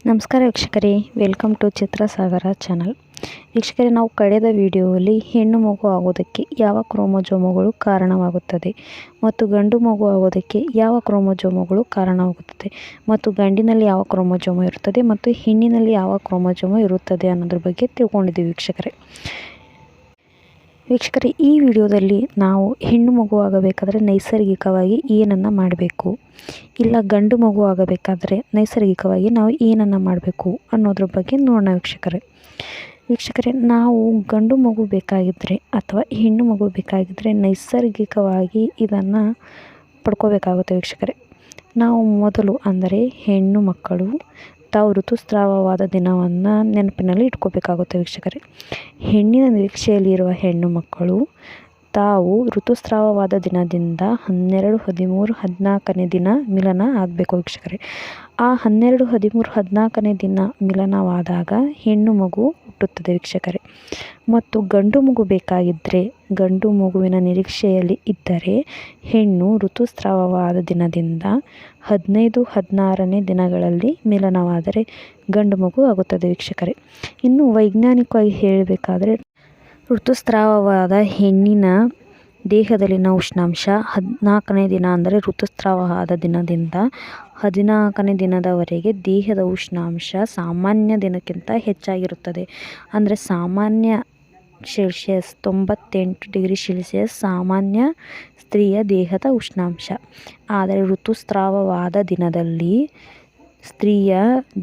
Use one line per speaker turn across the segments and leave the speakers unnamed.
ನಮಸ್ಕಾರ ವೀಕ್ಷಕರೇ, welcome to ಚಿತ್ರಸಾಗರ channel. ವೀಕ್ಷಕರೇ, ನಾವು ಕಳೆದ ವಿಡಿಯೋದಲ್ಲಿ ಹೆಣ್ಣು ಮಗು ಆಗೋದಕ್ಕೆ ಯಾವ ಕ್ರೋಮೋಜೋಮುಗಳು ಕಾರಣವಾಗುತ್ತದೆ ಮತ್ತು ಗಂಡು ಮಗು ಆಗೋದಕ್ಕೆ ಯಾವ ಕ್ರೋಮೋಜೋಮುಗಳು ಕಾರಣವಾಗುತ್ತದೆ ಮತ್ತು ಗಂಡಿನಲ್ಲಿ ಯಾವ ಕ್ರೋಮೋಜೋಮು ಇರುತ್ತದೆ ಮತ್ತು ಹೆಣ್ಣಿನಲ್ಲಿ ಯಾವ ಕ್ರೋಮೋಜೋಮು ಇರುತ್ತದೆ ಅನ್ನೋದ್ರ ಬಗ್ಗೆ ತಿಳ್ಕೊಂಡಿದ್ದೀವಿ ವೀಕ್ಷಕರೇ, ಈ ವಿಡಿಯೋದಲ್ಲಿ ನಾವು ಹೆಣ್ಣು ಮಗು ಆಗಬೇಕಾದ್ರೆ ನೈಸರ್ಗಿಕವಾಗಿ ಏನನ್ನು ಮಾಡಬೇಕು, ಇಲ್ಲ ಗಂಡು ಮಗು ಆಗಬೇಕಾದ್ರೆ ನೈಸರ್ಗಿಕವಾಗಿ ನಾವು ಏನನ್ನು ಮಾಡಬೇಕು ಅನ್ನೋದ್ರ ಬಗ್ಗೆ ನೋಡೋಣ ವೀಕ್ಷಕರೇ, ನಾವು ಗಂಡು ಮಗು ಬೇಕಾಗಿದ್ದರೆ ಅಥವಾ ಹೆಣ್ಣು ಮಗು ಬೇಕಾಗಿದ್ದರೆ ನೈಸರ್ಗಿಕವಾಗಿ ಇದನ್ನು ಪಡ್ಕೋಬೇಕಾಗುತ್ತೆ ವೀಕ್ಷಕರೇ. ನಾವು ಮೊದಲು ಅಂದರೆ ಹೆಣ್ಣು ಮಕ್ಕಳು ತಾವು ಋತುಸ್ರಾವವಾದ ದಿನವನ್ನು ನೆನಪಿನಲ್ಲಿ ಇಟ್ಕೋಬೇಕಾಗುತ್ತೆ ವೀಕ್ಷಕರೇ. ಹೆಣ್ಣಿನ ನಿರೀಕ್ಷೆಯಲ್ಲಿರುವ ಹೆಣ್ಣು ಮಕ್ಕಳು ತಾವು ಋತುಸ್ರಾವವಾದ ದಿನದಿಂದ 12, 13, 14ನೇ ದಿನ ಮಿಲನ ಆಗಬೇಕು ವೀಕ್ಷಕರೇ. ಆ 12, 13, 14ನೇ ದಿನ ಮಿಲನವಾದಾಗ ಹೆಣ್ಣು ಮಗು ಹುಟ್ಟುತ್ತದೆ ವೀಕ್ಷಕರೇ. ಮತ್ತು ಗಂಡು ಮಗು ಬೇಕಾಗಿದ್ದರೆ, ಗಂಡು ಮಗುವಿನ ನಿರೀಕ್ಷೆಯಲ್ಲಿ ಇದ್ದರೆ ಹೆಣ್ಣು ಋತುಸ್ರಾವವಾದ ದಿನದಿಂದ 15, 16ನೇ ದಿನಗಳಲ್ಲಿ ಮಿಲನವಾದರೆ ಗಂಡು ಮಗು ಆಗುತ್ತದೆ ವೀಕ್ಷಕರೇ. ಇನ್ನು ವೈಜ್ಞಾನಿಕವಾಗಿ ಹೇಳಬೇಕಾದ್ರೆ ಋತುಸ್ರಾವವಾದ ಹೆಣ್ಣಿನ ದೇಹದಲ್ಲಿನ ಉಷ್ಣಾಂಶ 14ನೇ ದಿನ ಅಂದರೆ ಋತುಸ್ರಾವ ಆದ ದಿನದಿಂದ 14ನೇ ದಿನದವರೆಗೆ ದೇಹದ ಉಷ್ಣಾಂಶ ಸಾಮಾನ್ಯ ದಿನಕ್ಕಿಂತ ಹೆಚ್ಚಾಗಿರುತ್ತದೆ. ಅಂದರೆ ಸಾಮಾನ್ಯ ಸೆಲ್ಸಿಯಸ್ 98 ಡಿಗ್ರಿ ಸೆಲ್ಸಿಯಸ್ ಸಾಮಾನ್ಯ ಸ್ತ್ರೀಯ ದೇಹದ ಉಷ್ಣಾಂಶ. ಆದರೆ ಋತುಸ್ರಾವವಾದ ದಿನದಲ್ಲಿ ಸ್ತ್ರೀಯ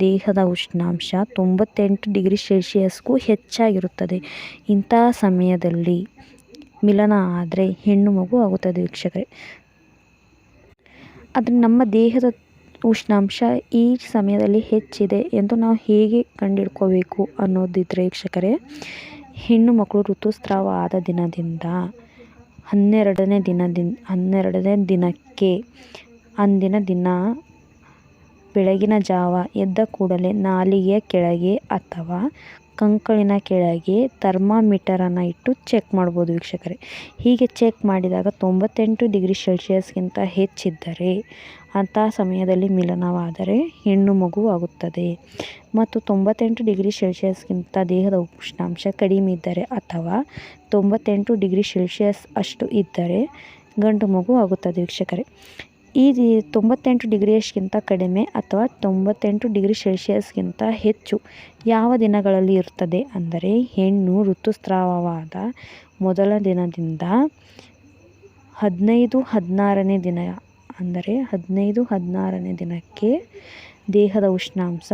ದೇಹದ ಉಷ್ಣಾಂಶ 98 ಡಿಗ್ರಿ ಸೆಲ್ಸಿಯಸ್ಗೂ ಹೆಚ್ಚಾಗಿರುತ್ತದೆ. ಇಂತಹ ಸಮಯದಲ್ಲಿ ಮಿಲನ ಆದರೆ ಹೆಣ್ಣು ಮಗು ಆಗುತ್ತದೆ ವೀಕ್ಷಕರೇ. ಆದರೆ ನಮ್ಮ ದೇಹದ ಉಷ್ಣಾಂಶ ಈ ಸಮಯದಲ್ಲಿ ಹೆಚ್ಚಿದೆ ಎಂದು ನಾವು ಹೇಗೆ ಕಂಡುಹಿಡ್ಕೋಬೇಕು ಅನ್ನೋದಿದ್ರೆ ವೀಕ್ಷಕರೇ, ಹೆಣ್ಣು ಮಕ್ಕಳು ಋತುಸ್ರಾವ ಆದ ದಿನದಿಂದ 12ನೇ ದಿನಕ್ಕೆ ಅಂದಿನ ದಿನ ಬೆಳಗಿನ ಜಾವ ಎದ್ದ ಕೂಡಲೇ ನಾಲಿಗೆಯ ಕೆಳಗೆ ಅಥವಾ ಕಂಕಳಿನ ಕೆಳಗೆ ಥರ್ಮಾಮೀಟರನ್ನು ಇಟ್ಟು ಚೆಕ್ ಮಾಡ್ಬೋದು ವೀಕ್ಷಕರೇ. ಹೀಗೆ ಚೆಕ್ ಮಾಡಿದಾಗ 98 ಡಿಗ್ರಿ ಸೆಲ್ಸಿಯಸ್ಗಿಂತ ಹೆಚ್ಚಿದ್ದರೆ ಅಂತಹ ಸಮಯದಲ್ಲಿ ಮಿಲನವಾದರೆ ಹೆಣ್ಣು ಮಗು ಆಗುತ್ತದೆ. ಮತ್ತು 98 ಡಿಗ್ರಿ ಸೆಲ್ಸಿಯಸ್ಗಿಂತ ದೇಹದ ಉಷ್ಣಾಂಶ ಕಡಿಮೆ ಇದ್ದರೆ ಅಥವಾ 98 ಡಿಗ್ರಿ ಸೆಲ್ಸಿಯಸ್ ಅಷ್ಟು ಇದ್ದರೆ ಗಂಡು ಮಗು ಆಗುತ್ತದೆ ವೀಕ್ಷಕರೇ. ಈ 98 ಡಿಗ್ರಿಯಷ್ಕಿಂತ ಕಡಿಮೆ ಅಥವಾ 98 ಡಿಗ್ರಿ ಸೆಲ್ಸಿಯಸ್ಗಿಂತ ಹೆಚ್ಚು ಯಾವ ದಿನಗಳಲ್ಲಿ ಇರುತ್ತದೆ ಅಂದರೆ ಹೆಣ್ಣು ಋತುಸ್ರಾವವಾದ ಮೊದಲ ದಿನದಿಂದ 15, 16ನೇ ದಿನ ಅಂದರೆ 15, 16ನೇ ದಿನಕ್ಕೆ ದೇಹದ ಉಷ್ಣಾಂಶ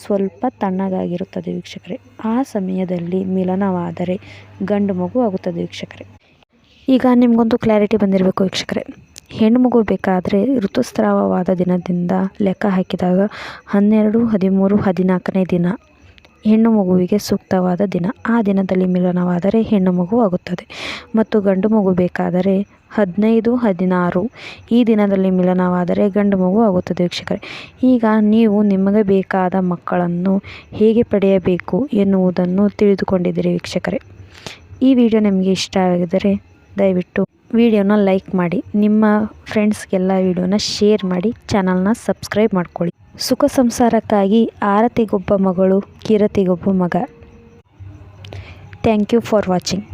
ಸ್ವಲ್ಪ ತಣ್ಣಗಾಗಿರುತ್ತದೆ ವೀಕ್ಷಕರೇ. ಆ ಸಮಯದಲ್ಲಿ ಮಿಲನವಾದರೆ ಗಂಡು ಮಗು ಆಗುತ್ತದೆ ವೀಕ್ಷಕರೇ. ಈಗ ನಿಮಗೊಂದು ಕ್ಲಾರಿಟಿ ಬಂದಿರಬೇಕು ವೀಕ್ಷಕರೇ. ಹೆಣ್ಣು ಮಗು ಬೇಕಾದರೆ ಋತುಸ್ರಾವವಾದ ದಿನದಿಂದ ಲೆಕ್ಕ ಹಾಕಿದಾಗ 12, 13, 14ನೇ ದಿನ ಹೆಣ್ಣು ಮಗುವಿಗೆ ಸೂಕ್ತವಾದ ದಿನ. ಆ ದಿನದಲ್ಲಿ ಮಿಲನವಾದರೆ ಹೆಣ್ಣು ಮಗು ಆಗುತ್ತದೆ. ಮತ್ತು ಗಂಡು ಮಗು ಬೇಕಾದರೆ 15, 16 ಈ ದಿನದಲ್ಲಿ ಮಿಲನವಾದರೆ ಗಂಡು ಮಗು ಆಗುತ್ತದೆ ವೀಕ್ಷಕರೇ. ಈಗ ನೀವು ನಿಮಗೆ ಬೇಕಾದ ಮಕ್ಕಳನ್ನು ಹೇಗೆ ಪಡೆಯಬೇಕು ಎನ್ನುವುದನ್ನು ತಿಳಿದುಕೊಂಡಿದ್ದೀರಿ ವೀಕ್ಷಕರೇ. ಈ ವಿಡಿಯೋ ನಿಮಗೆ ಇಷ್ಟ ಆಗಿದ್ದರೆ ದಯವಿಟ್ಟು ವಿಡಿಯೋನ ಲೈಕ್ ಮಾಡಿ, ನಿಮ್ಮ ಫ್ರೆಂಡ್ಸ್ಗೆಲ್ಲ ವಿಡಿಯೋನ ಶೇರ್ ಮಾಡಿ, ಚಾನಲ್ನ ಸಬ್ಸ್ಕ್ರೈಬ್ ಮಾಡ್ಕೊಳ್ಳಿ. ಸುಖ ಸಂಸಾರಕ್ಕಾಗಿ ಆರತಿಗೊಬ್ಬ ಮಗಳು ಕಿರತಿಗೊಬ್ಬ ಮಗ. Thank you for watching.